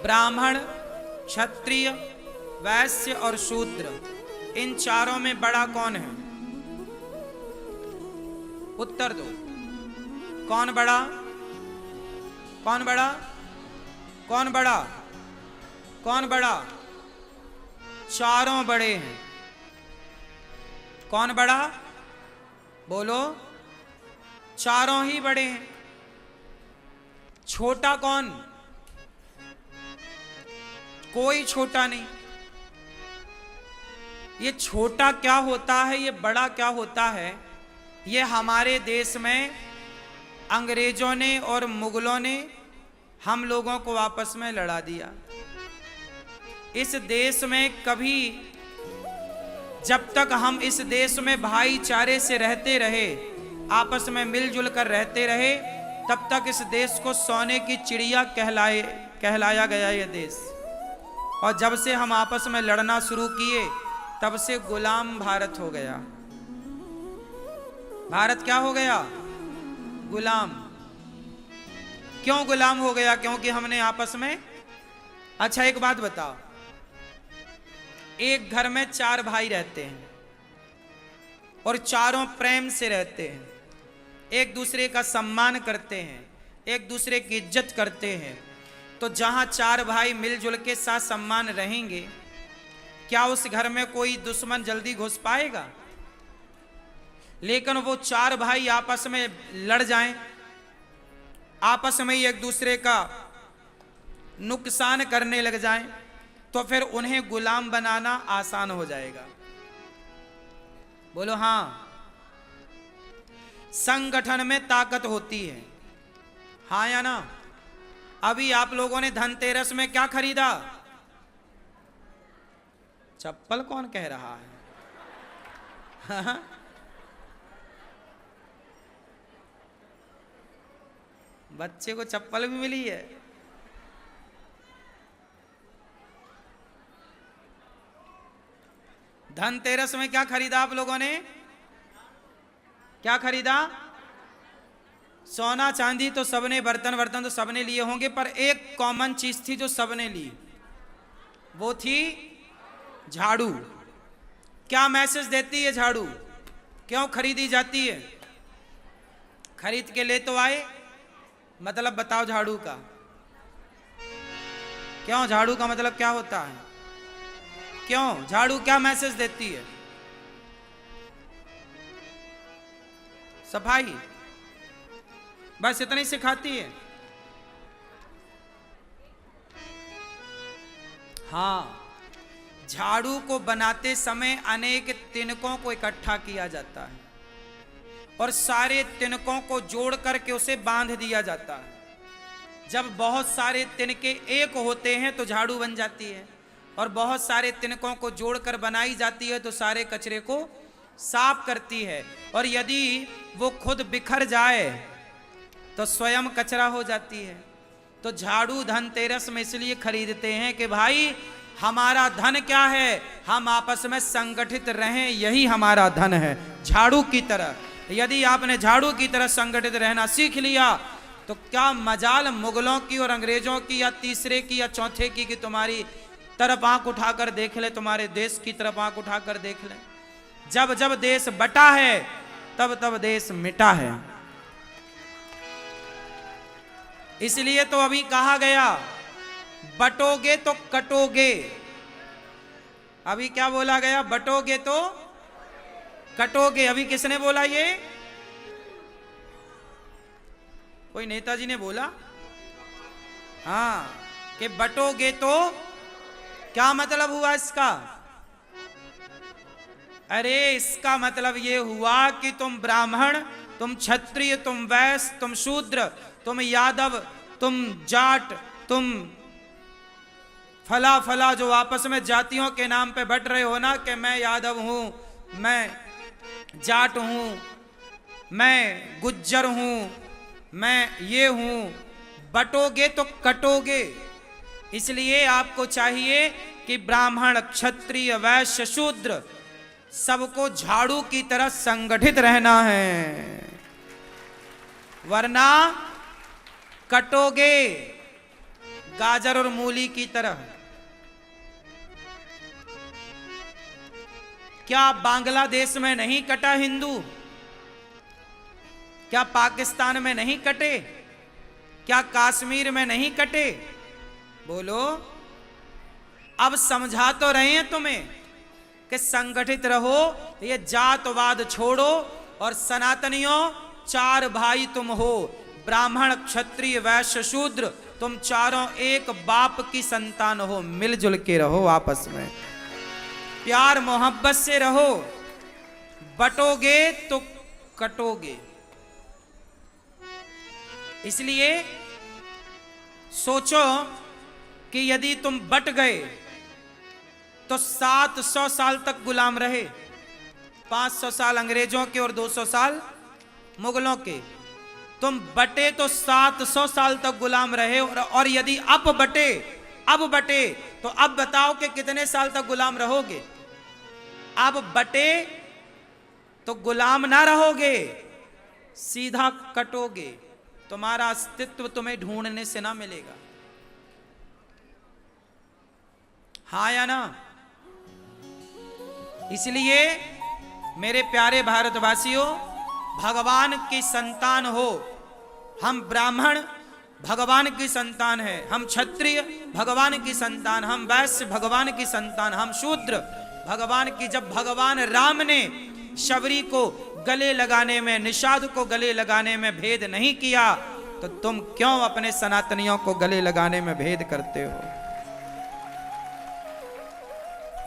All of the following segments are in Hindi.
ब्राह्मण, क्षत्रिय, वैश्य और शूद्र, इन चारों में बड़ा कौन है? उत्तर दो। कौन बड़ा? कौन बड़ा? कौन बड़ा? कौन बड़ा? चारों बड़े हैं। कौन बड़ा? बोलो। चारों ही बड़े हैं। छोटा कौन? कोई छोटा नहीं। ये छोटा क्या होता है, ये बड़ा क्या होता है, ये हमारे देश में अंग्रेजों ने और मुगलों ने हम लोगों को आपस में लड़ा दिया। इस देश में कभी, जब तक हम इस देश में भाईचारे से रहते रहे, आपस में मिलजुल कर रहते रहे, तब तक इस देश को सोने की चिड़िया कहलाया गया ये देश। और जब से हम आपस में लड़ना शुरू किए, तब से गुलाम भारत हो गया। भारत क्या हो गया? गुलाम। क्यों गुलाम हो गया? क्योंकि हमने आपस में। अच्छा एक बात बताओ, एक घर में 4 भाई रहते हैं और चारों प्रेम से रहते हैं, एक दूसरे का सम्मान करते हैं, एक दूसरे की इज्जत करते हैं, तो जहां 4 भाई मिलजुल के साथ सम्मान रहेंगे, क्या उस घर में कोई दुश्मन जल्दी घुस पाएगा? लेकिन वो 4 भाई आपस में लड़ जाएं, आपस में ही एक दूसरे का नुकसान करने लग जाएं, तो फिर उन्हें गुलाम बनाना आसान हो जाएगा। बोलो हां। संगठन में ताकत होती है, हाँ या ना? अभी आप लोगों ने धनतेरस में क्या खरीदा? चप्पल कौन कह रहा है? हाँ? बच्चे को चप्पल भी मिली है। धनतेरस में क्या खरीदा आप लोगों ने? क्या खरीदा? सोना चांदी तो सबने, बर्तन वर्तन तो सबने लिए होंगे, पर एक कॉमन चीज थी जो सबने ली, वो थी झाड़ू। क्या मैसेज देती है झाड़ू? क्यों खरीदी जाती है? खरीद के ले तो आए, मतलब बताओ झाड़ू का क्यों? झाड़ू का मतलब क्या होता है? क्यों झाड़ू क्या मैसेज देती है? सफाई, बस इतनी सिखाती है। हाँ, झाड़ू को बनाते समय अनेक तिनकों को इकट्ठा किया जाता है और सारे तिनकों को जोड़ करके उसे बांध दिया जाता है। जब बहुत सारे तिनके एक होते हैं तो झाड़ू बन जाती है, और बहुत सारे तिनकों को जोड़कर बनाई जाती है तो सारे कचरे को साफ करती है। और यदि वो खुद बिखर जाए तो स्वयं कचरा हो जाती है। तो झाड़ू धनतेरस में इसलिए खरीदते हैं कि भाई हमारा धन क्या है, हम आपस में संगठित रहें, यही हमारा धन है। झाड़ू की तरह, यदि आपने झाड़ू की तरह संगठित रहना सीख लिया तो क्या मजाल मुगलों की और अंग्रेजों की या तीसरे की या चौथे की कि तुम्हारी तरफ आंख उठाकर देख ले, तुम्हारे देश की तरफ आंख उठाकर देख ले। जब जब देश बटा है तब तब देश मिटा है। इसलिए तो अभी कहा गया, बटोगे तो कटोगे। अभी क्या बोला गया? बटोगे तो कटोगे। अभी किसने बोला ये? कोई नेताजी ने बोला, हाँ, कि बटोगे तो। क्या मतलब हुआ इसका? अरे इसका मतलब ये हुआ कि तुम ब्राह्मण, तुम क्षत्रिय, तुम वैश्य, तुम शूद्र, तुम यादव, तुम जाट, तुम फला फला, जो आपस में जातियों के नाम पे बट रहे हो ना, कि मैं यादव हूं, मैं जाट हूं, मैं गुज्जर हूं, मैं ये हूं। बटोगे तो कटोगे। इसलिए आपको चाहिए कि ब्राह्मण, क्षत्रिय, वैश्य, शूद्र सबको झाड़ू की तरह संगठित रहना है, वरना कटोगे, गाजर और मूली की तरह। क्या बांग्लादेश में नहीं कटा हिंदू? क्या पाकिस्तान में नहीं कटे? क्या कश्मीर में नहीं कटे? बोलो। अब समझा तो रहे हैं तुम्हें कि संगठित रहो, ये जातवाद छोड़ो, और सनातनियों 4 भाई तुम हो, ब्राह्मण क्षत्रिय वैश्य शूद्र, तुम चारों एक बाप की संतान हो, मिलजुल के रहो, आपस में प्यार मोहब्बत से रहो। बटोगे तो कटोगे। इसलिए सोचो कि यदि तुम बट गए तो 700 साल तक गुलाम रहे, 500 साल अंग्रेजों के और 200 साल मुगलों के। तुम बटे तो 700 साल तक गुलाम रहे, और यदि अब बटे तो अब बताओ कि कितने साल तक गुलाम रहोगे? अब बटे तो गुलाम ना रहोगे, सीधा कटोगे। तुम्हारा अस्तित्व तुम्हें ढूंढने से ना मिलेगा। हाँ या ना? इसलिए मेरे प्यारे भारतवासियों, भगवान की संतान हो। हम ब्राह्मण भगवान की संतान है, हम क्षत्रिय भगवान की संतान, हम वैश्य भगवान की संतान, हम शूद्र भगवान की। जब भगवान राम ने शबरी को गले लगाने में, निषाद को गले लगाने में भेद नहीं किया, तो तुम क्यों अपने सनातनियों को गले लगाने में भेद करते हो?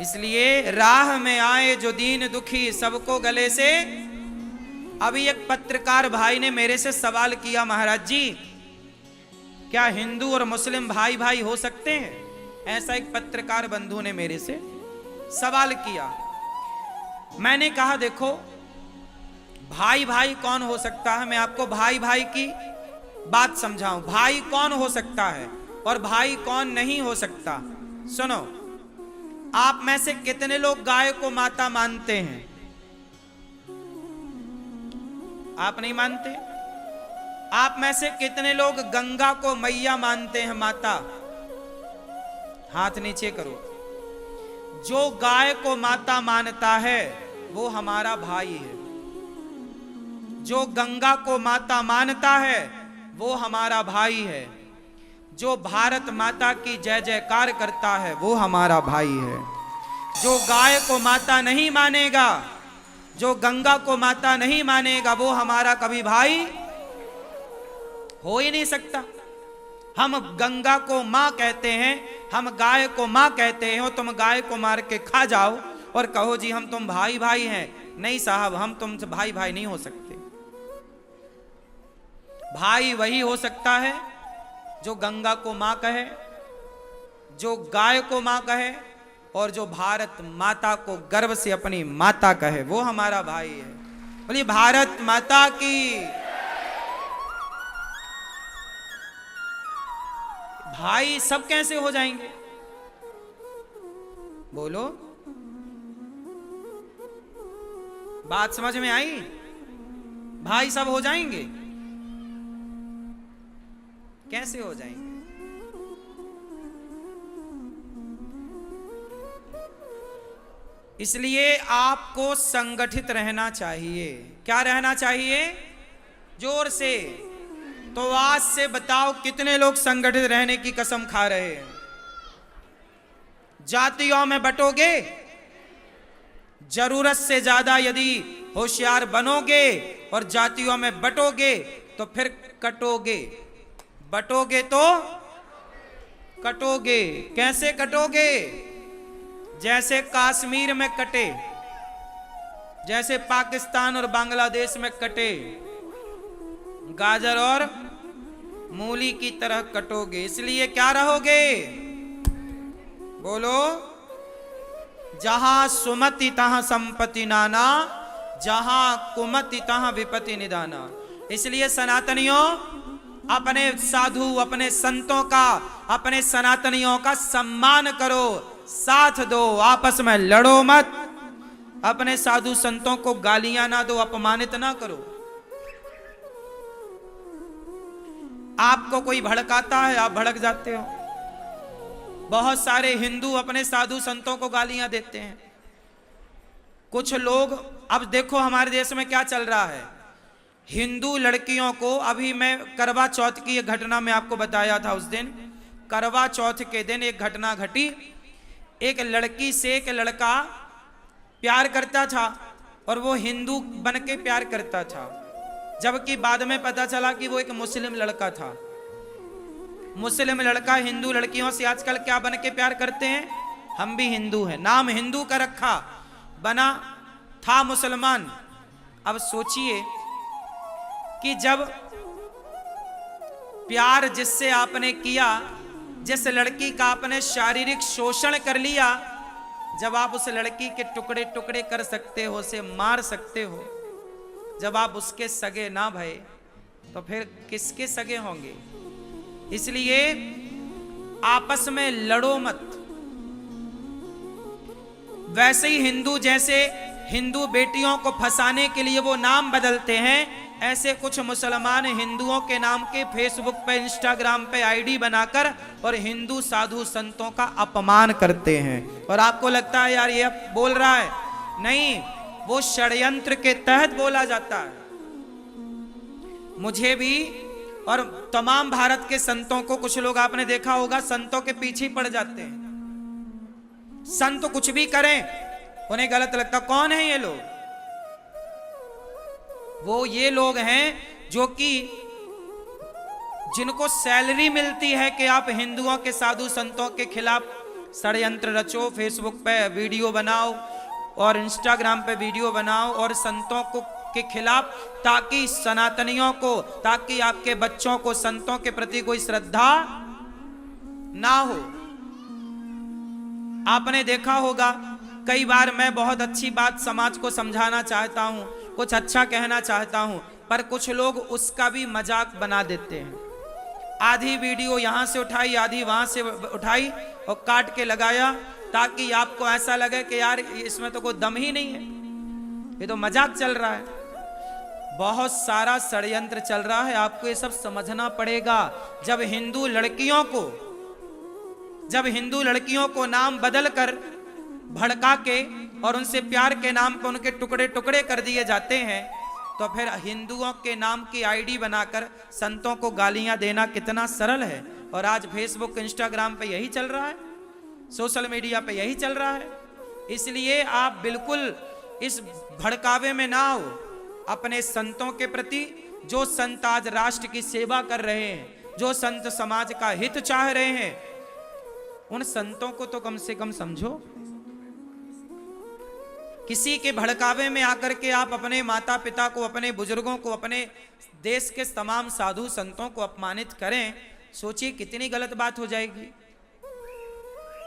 इसलिए राह में आए जो दीन दुखी, सबको गले से। अभी एक पत्रकार भाई ने मेरे से सवाल किया, महाराज जी क्या हिंदू और मुस्लिम भाई भाई हो सकते हैं? ऐसा एक पत्रकार बंधु ने मेरे से सवाल किया। मैंने कहा देखो, भाई भाई कौन हो सकता है? मैं आपको भाई भाई की बात समझाऊं। भाई कौन हो सकता है और भाई कौन नहीं हो सकता? सुनो, आप में से कितने लोग गाय को माता मानते हैं? आप नहीं मानते? आप में से कितने लोग गंगा को मैया मानते हैं, माता? हाथ नीचे करो। जो गाय को माता मानता है वो हमारा भाई है। जो गंगा को माता मानता है वो हमारा भाई है। जो भारत माता की जय जयकार करता है वो हमारा भाई है। जो गाय को माता नहीं मानेगा, जो गंगा को माता नहीं मानेगा, वो हमारा कभी भाई हो ही नहीं सकता। हम गंगा को मां कहते हैं, हम गाय को मां कहते हैं, और तुम गाय को मार के खा जाओ और कहो जी हम तुम भाई भाई हैं। नहीं साहब, हम तुमसे भाई भाई नहीं हो सकते। भाई वही हो सकता है जो गंगा को मां कहे, जो गाय को मां कहे, और जो भारत माता को गर्व से अपनी माता कहे, वो हमारा भाई है। बोलिए भारत माता की। भाई सब कैसे हो जाएंगे? बोलो, बात समझ में आई? भाई सब हो जाएंगे? कैसे हो जाएंगे? इसलिए आपको संगठित रहना चाहिए। क्या रहना चाहिए? जोर से। तो आज से बताओ कितने लोग संगठित रहने की कसम खा रहे हैं? जातियों में बटोगे? जरूरत से ज्यादा यदि होशियार बनोगे और जातियों में बटोगे तो फिर कटोगे। बटोगे तो कटोगे। कैसे कटोगे? जैसे कश्मीर में कटे, जैसे पाकिस्तान और बांग्लादेश में कटे, गाजर और मूली की तरह कटोगे। इसलिए क्या रहोगे? बोलो, जहां सुमति तहां संपत्ति नाना, जहां कुमति तहां विपत्ति निदाना। इसलिए सनातनियों, अपने साधु, अपने संतों का, अपने सनातनियों का सम्मान करो, साथ दो, आपस में लड़ो मत। अपने साधु संतों को गालियां ना दो, अपमानित ना करो। आपको कोई भड़काता है, आप भड़क जाते हो। बहुत सारे हिंदू अपने साधु संतों को गालियां देते हैं। कुछ लोग, अब देखो हमारे देश में क्या चल रहा है, हिंदू लड़कियों को, अभी मैं करवा चौथ की एक घटना में आपको बताया था, उस दिन करवा चौथ के दिन एक घटना घटी। एक लड़की से एक लड़का प्यार करता था और वो हिंदू बन के प्यार करता था, जबकि बाद में पता चला कि वो एक मुस्लिम लड़का था। मुस्लिम लड़का हिंदू लड़कियों से आजकल क्या बन के प्यार करते हैं, हम भी हिंदू हैं, नाम हिंदू का रखा, बना था मुसलमान। अब सोचिए कि जब प्यार जिससे आपने किया, जिस लड़की का आपने शारीरिक शोषण कर लिया, जब आप उस लड़की के टुकड़े टुकड़े कर सकते हो, उसे मार सकते हो, जब आप उसके सगे ना भये तो फिर किसके सगे होंगे। इसलिए आपस में लड़ो मत। वैसे ही हिंदू, जैसे हिंदू बेटियों को फंसाने के लिए वो नाम बदलते हैं, ऐसे कुछ मुसलमान हिंदुओं के नाम के फेसबुक पे, इंस्टाग्राम पे आईडी बनाकर और हिंदू साधु संतों का अपमान करते हैं। और आपको लगता है यार ये बोल रहा है, नहीं, वो षड्यंत्र के तहत बोला जाता है। मुझे भी और तमाम भारत के संतों को, कुछ लोग आपने देखा होगा संतों के पीछे पड़ जाते हैं, संत कुछ भी करें उन्हें गलत लगता। कौन है ये लोग? वो ये लोग हैं जो कि जिनको सैलरी मिलती है कि आप हिंदुओं के साधु संतों के खिलाफ षड्यंत्र रचो, फेसबुक पे वीडियो बनाओ और इंस्टाग्राम पे वीडियो बनाओ और संतों को के खिलाफ, ताकि सनातनियों को, ताकि आपके बच्चों को संतों के प्रति कोई श्रद्धा ना हो। आपने देखा होगा कई बार मैं बहुत अच्छी बात समाज को समझाना चाहता हूं, कुछ अच्छा कहना चाहता हूं, पर कुछ लोग उसका भी मजाक बना देते हैं। आधी वीडियो यहां से उठाई, आधी वहां से उठाई और काट के लगाया, ताकि आपको ऐसा लगे कि यार इसमें तो कोई दम ही नहीं है, ये तो मजाक चल रहा है। बहुत सारा षड्यंत्र चल रहा है, आपको ये सब समझना पड़ेगा। जब हिंदू लड़कियों को नाम बदल कर भड़का के और उनसे प्यार के नाम पर उनके टुकड़े टुकड़े कर दिए जाते हैं, तो फिर हिंदुओं के नाम की आईडी बनाकर संतों को गालियां देना कितना सरल है। और आज फेसबुक, इंस्टाग्राम पे यही चल रहा है, सोशल मीडिया पे यही चल रहा है। इसलिए आप बिल्कुल इस भड़कावे में ना हो। अपने संतों के प्रति, जो संत आज राष्ट्र की सेवा कर रहे हैं, जो संत समाज का हित चाह रहे हैं, उन संतों को तो कम से कम समझो। किसी के भड़कावे में आकर के आप अपने माता पिता को, अपने बुजुर्गों को, अपने देश के तमाम साधु संतों को अपमानित करें, सोचिए कितनी गलत बात हो जाएगी।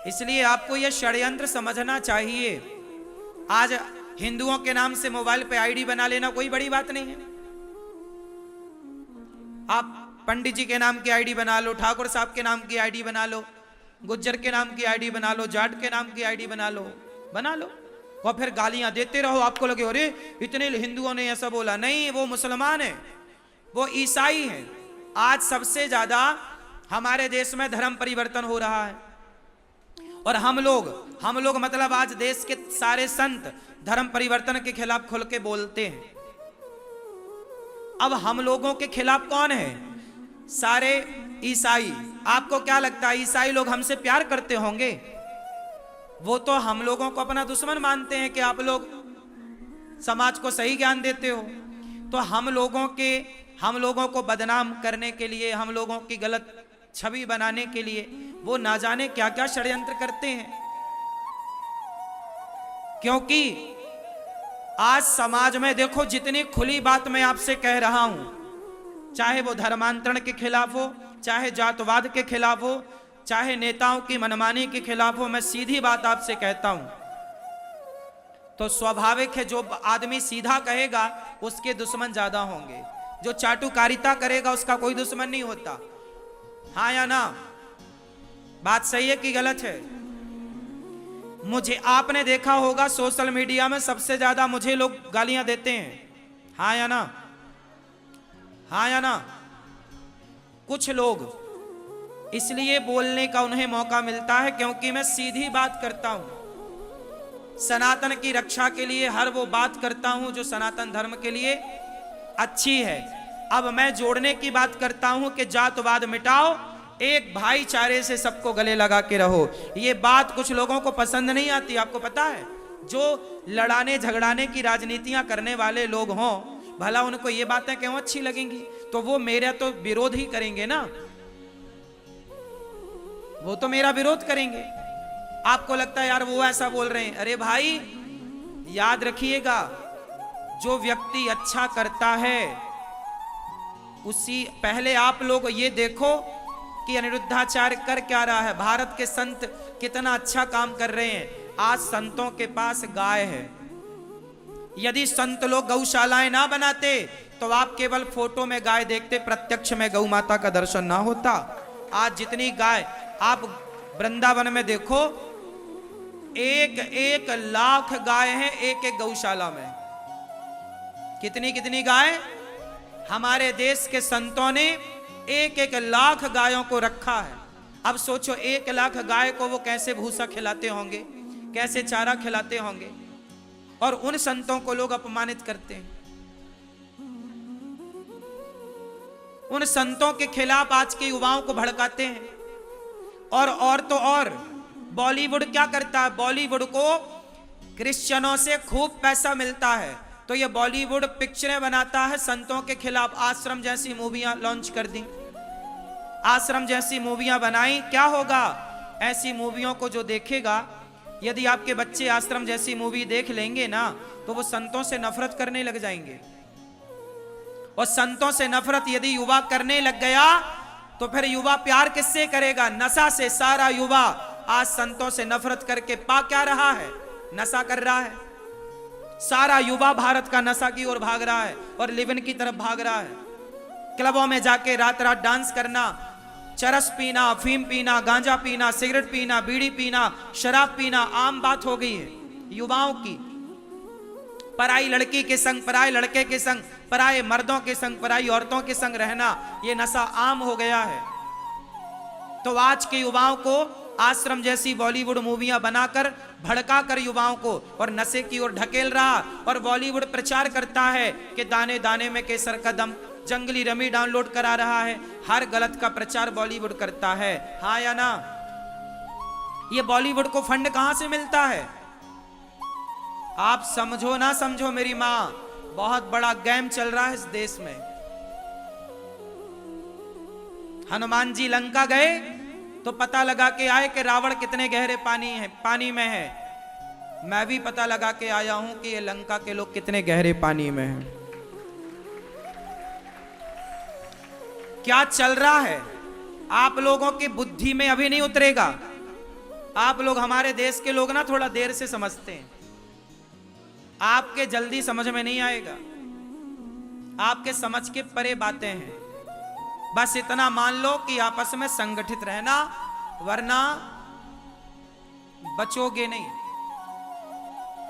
इसलिए आपको यह षड्यंत्र समझना चाहिए। आज हिंदुओं के नाम से मोबाइल पे आईडी बना लेना कोई बड़ी बात नहीं है। आप पंडित जी के नाम की आईडी बना लो, ठाकुर साहब के नाम की आईडी बना लो, गुज्जर के नाम की आईडी बना लो, जाट के नाम की आईडी बना लो, और फिर गालियां देते रहो। आपको लगे अरे इतने हिंदुओं ने ऐसा बोला, नहीं, वो मुसलमान है, वो ईसाई है। आज सबसे ज्यादा हमारे देश में धर्म परिवर्तन हो रहा है और हम लोग मतलब आज देश के सारे संत धर्म परिवर्तन के खिलाफ खुल के बोलते हैं। अब हम लोगों के खिलाफ कौन है? सारे ईसाई। आपको क्या लगता है ईसाई लोग हमसे प्यार करते होंगे? वो तो हम लोगों को अपना दुश्मन मानते हैं कि आप लोग समाज को सही ज्ञान देते हो। तो हम लोगों को बदनाम करने के लिए, हम लोगों की गलत छवि बनाने के लिए वो ना जाने क्या क्या षड्यंत्र करते हैं। क्योंकि आज समाज में देखो, जितनी खुली बात मैं आपसे कह रहा हूं, चाहे वो धर्मांतरण के खिलाफ हो, चाहे जातवाद के खिलाफ हो, चाहे नेताओं की मनमानी के खिलाफ हो, मैं सीधी बात आपसे कहता हूं। तो स्वाभाविक है जो आदमी सीधा कहेगा उसके दुश्मन ज्यादा होंगे, जो चाटुकारिता करेगा उसका कोई दुश्मन नहीं होता। हाँ या ना? बात सही है कि गलत है? मुझे, आपने देखा होगा सोशल मीडिया में सबसे ज्यादा मुझे लोग गालियां देते हैं। हाँ या ना? हाँ या ना? कुछ लोग इसलिए बोलने का उन्हें मौका मिलता है क्योंकि मैं सीधी बात करता हूं, सनातन की रक्षा के लिए हर वो बात करता हूं जो सनातन धर्म के लिए अच्छी है। अब मैं जोड़ने की बात करता हूं कि जातवाद मिटाओ, एक भाईचारे से सबको गले लगा के रहो। ये बात कुछ लोगों को पसंद नहीं आती, आपको पता है। जो लड़ाने झगड़ाने की राजनीतियां करने वाले लोग हों, भला उनको ये बातें क्यों अच्छी लगेंगी? तो वो मेरा तो विरोध ही करेंगे ना, वो तो मेरा विरोध करेंगे। आपको लगता है यार वो ऐसा बोल रहे हैं, अरे भाई याद रखिएगा, जो व्यक्ति अच्छा करता है उसी, पहले आप लोग ये देखो कि अनिरुद्धाचार्य कर क्या रहा है। भारत के संत कितना अच्छा काम कर रहे हैं। आज संतों के पास गाय है। यदि संत लोग गौशालाएं ना बनाते तो आप केवल फोटो में गाय देखते, प्रत्यक्ष में गौ माता का दर्शन ना होता। आज जितनी गाय आप वृंदावन में देखो, 1-1 लाख गाय हैं एक एक गौशाला में। कितनी कितनी गाय? हमारे देश के संतों ने 1-1 लाख गायों को रखा है। अब सोचो 1 लाख गाय को वो कैसे भूसा खिलाते होंगे, कैसे चारा खिलाते होंगे, और उन संतों को लोग अपमानित करते हैं। उन संतों के खिलाफ आज के युवाओं को भड़काते हैं। और तो और बॉलीवुड क्या करता है, बॉलीवुड को क्रिश्चियनों से खूब पैसा मिलता है, तो ये बॉलीवुड पिक्चरें बनाता है संतों के खिलाफ। आश्रम जैसी मूवियां लॉन्च कर दी, आश्रम जैसी मूवियां बनाई। क्या होगा? ऐसी मूवियों को जो देखेगा, यदि आपके बच्चे आश्रम जैसी मूवी देख लेंगे ना, तो वो संतों से नफरत करने लग जाएंगे। और संतों से नफरत यदि युवा करने लग गया तो फिर युवा प्यार किससे करेगा? नशा से। सारा युवा आज संतों से नफरत करके पा क्या रहा है? नशा कर रहा है। सारा युवा भारत का नशा की ओर भाग रहा है और लिविन की तरफ भाग रहा है। क्लबों में जाके रात रात डांस करना, चरस पीना, अफीम पीना, गांजा पीना, सिगरेट पीना, बीड़ी पीना, शराब पीना आम बात हो गई है युवाओं की। पराई लड़की के संग, पराए लड़के के संग, पराए मर्दों के संग, पराई औरतों के संग रहना, ये नशा आम हो गया है। तो आज के युवाओं को आश्रम जैसी बॉलीवुड मूवियां बनाकर भड़का कर युवाओं को और नशे की ओर ढकेल रहा। और बॉलीवुड प्रचार करता है कि दाने दाने में केसर का दम, जंगली रमी डाउनलोड करा रहा है। हर गलत का प्रचार बॉलीवुड करता है, हाँ या ना? ये बॉलीवुड को फंड कहां से मिलता है? आप समझो ना समझो मेरी मां, बहुत बड़ा गेम चल रहा है इस देश में। हनुमान जी लंका गए तो पता लगा के आए कि रावण कितने गहरे पानी में है। मैं भी पता लगा के आया हूं कि ये लंका के लोग कितने गहरे पानी में हैं। क्या चल रहा है आप लोगों की बुद्धि में अभी नहीं उतरेगा। आप लोग, हमारे देश के लोग ना थोड़ा देर से समझते हैं, आपके जल्दी समझ में नहीं आएगा, आपके समझ के परे बातें हैं। बस इतना मान लो कि आपस में संगठित रहना, वरना बचोगे नहीं।